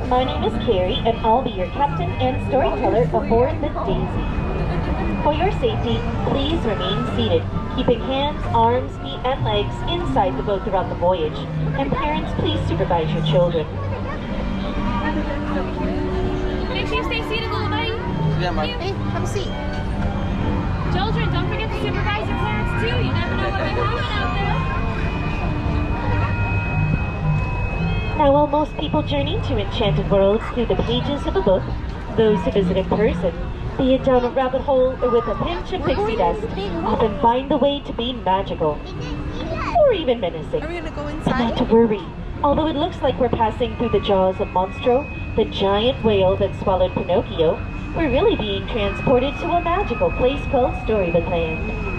My name is Carrie, and I'll be your captain and storyteller aboard the Daisy. For your safety, please remain seated, keeping hands, arms, feet, and legs inside the boat throughout the voyage. And parents, please supervise your children. Make sure you stay seated, little buddy. Yeah, Mom. Hey, have a seat. Children, don't forget to supervise your parents too. You never know what may happen out there. Now, while most people journey to enchanted worlds through the pages of a book, those who visit in person, be it down a rabbit hole or with a pinch of pixie dust, often find the way to be magical, or even menacing. Are we gonna go And inside? not to worry, although it looks like we're passing through the jaws of Monstro, the giant whale that swallowed Pinocchio, we're really being transported to a magical place called Storybookland.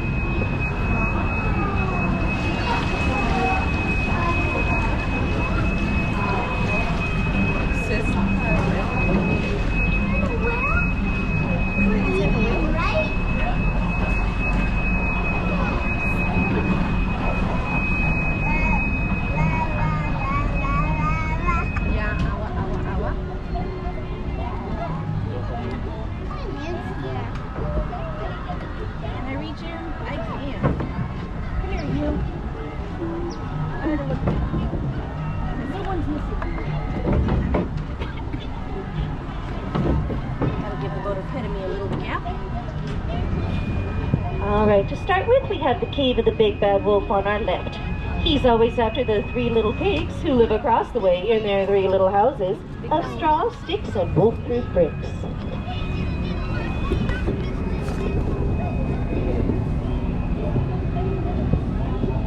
Alright, to start with, we have the cave of the Big Bad Wolf on our left. He's always after the three little pigs who live across the way in their three little houses of straw, sticks, and wolf-proof bricks.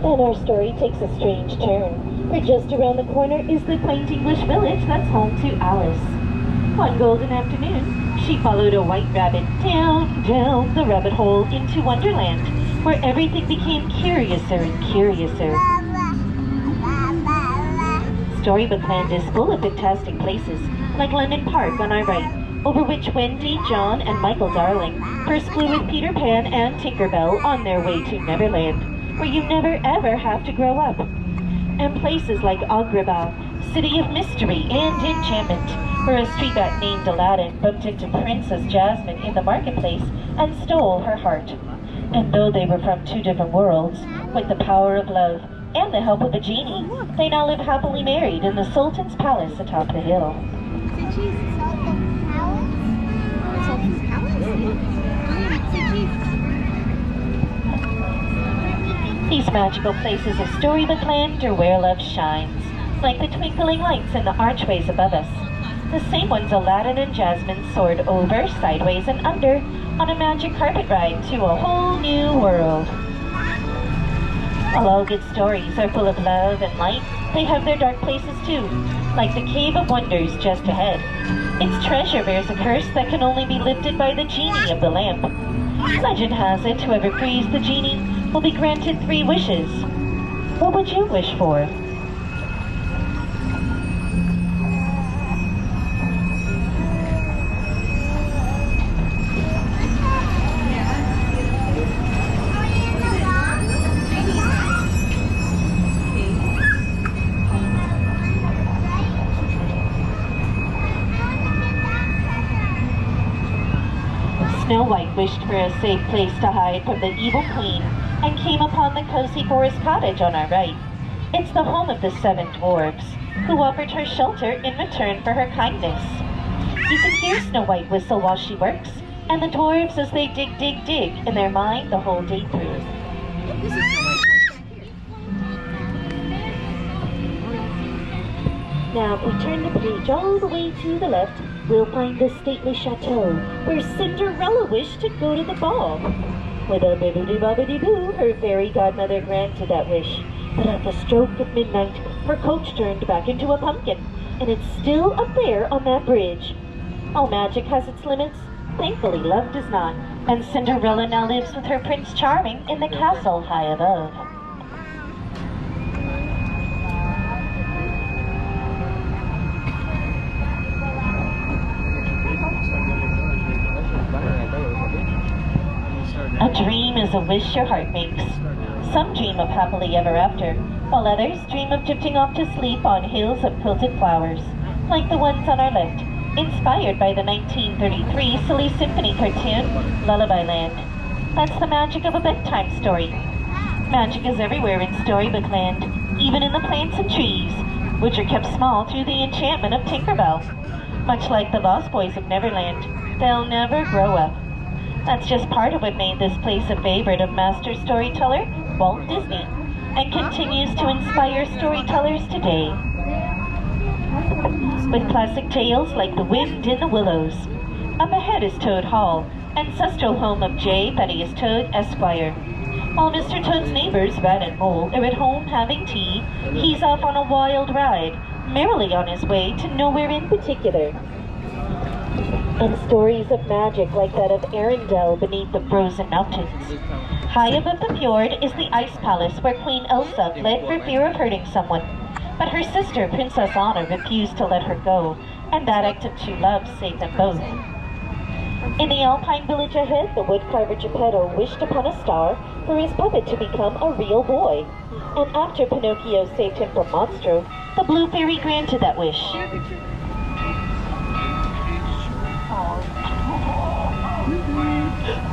Then our story takes a strange turn, for just around the corner is the quaint English village that's home to Alice. One golden afternoon, she followed a white rabbit down the rabbit hole into Wonderland, where everything became curiouser and curiouser. Storybookland is full of fantastic places, like London Park on our right, over which Wendy, John, and Michael Darling first flew with Peter Pan and Tinkerbell on their way to Neverland, where you never ever have to grow up. And places like Agrabah, city of mystery and enchantment, where a street rat named Aladdin bumped into Princess Jasmine in the marketplace and stole her heart. And though they were from two different worlds, with the power of love and the help of a genie, they now live happily married in the Sultan's palace atop the hill. These magical places of Storybookland are where love shines, like the twinkling lights in the archways above us. The same ones Aladdin and Jasmine soared over, sideways, and under on a magic carpet ride to a whole new world. While all good stories are full of love and light, they have their dark places too, like the Cave of Wonders just ahead. Its treasure bears a curse that can only be lifted by the genie of the lamp. Legend has it whoever frees the genie will be granted 3 wishes. What would you wish for? Snow White wished for a safe place to hide from the evil queen and came upon the cozy forest cottage on our right. It's the home of the 7 dwarves, who offered her shelter in return for her kindness. You can hear Snow White whistle while she works, and the dwarves as they dig, dig, dig in their mind the whole day through. Now, if we turn the page all the way to the left, we'll find the stately chateau where Cinderella wished to go to the ball. With a bibbidi-bobbidi-boo, her fairy godmother granted that wish. But at the stroke of midnight, her coach turned back into a pumpkin, and it's still up there on that bridge. All magic has its limits. Thankfully, love does not, and Cinderella now lives with her Prince Charming in the castle high above. A dream is a wish your heart makes. Some dream of happily ever after, while others dream of drifting off to sleep on hills of quilted flowers, like the ones on our left, inspired by the 1933 silly symphony cartoon, Lullaby Land. That's the magic of a bedtime story. Magic is everywhere in Storybook Land, even in the plants and trees, which are kept small through the enchantment of Tinkerbell. Much like the Lost Boys of Neverland, they'll never grow up. That's just part of what made this place a favorite of master storyteller Walt Disney, and continues to inspire storytellers today. With classic tales like The Wind in the Willows. Up ahead is Toad Hall, ancestral home of J. Thaddeus Toad, Esquire. While Mr. Toad's neighbors, Rat and Mole, are at home having tea, he's off on a wild ride, merrily on his way to nowhere in particular. And stories of magic like that of Arendelle beneath the frozen mountains. High above the fjord is the Ice Palace where Queen Elsa fled for fear of hurting someone. But her sister, Princess Anna, refused to let her go, and that act of true love saved them both. In the Alpine village ahead, the woodcarver Geppetto wished upon a star for his puppet to become a real boy. And after Pinocchio saved him from Monstro, the Blue Fairy granted that wish.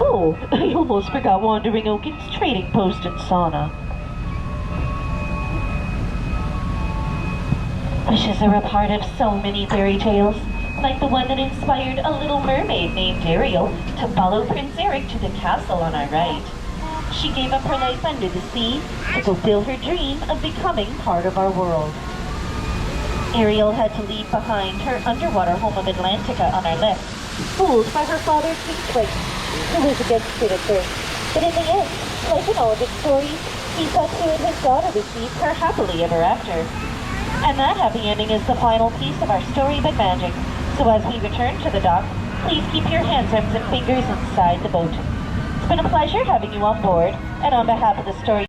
Oh, I almost forgot Wandering Oaken's trading post in Sana. Wishes are a part of so many fairy tales, like the one that inspired a little mermaid named Ariel to follow Prince Eric to the castle on our right. She gave up her life under the sea to fulfill her dream of becoming part of our world. Ariel had to leave behind her underwater home of Atlantica on our left, fooled by her father King Triton, who was against it at first. But in the end, like in all of its stories, he saw to it his daughter received her happily ever after. And that happy ending is the final piece of our storybook magic. So as we return to the dock, please keep your hands, arms, and fingers inside the boat. It's been a pleasure having you on board, and on behalf of the story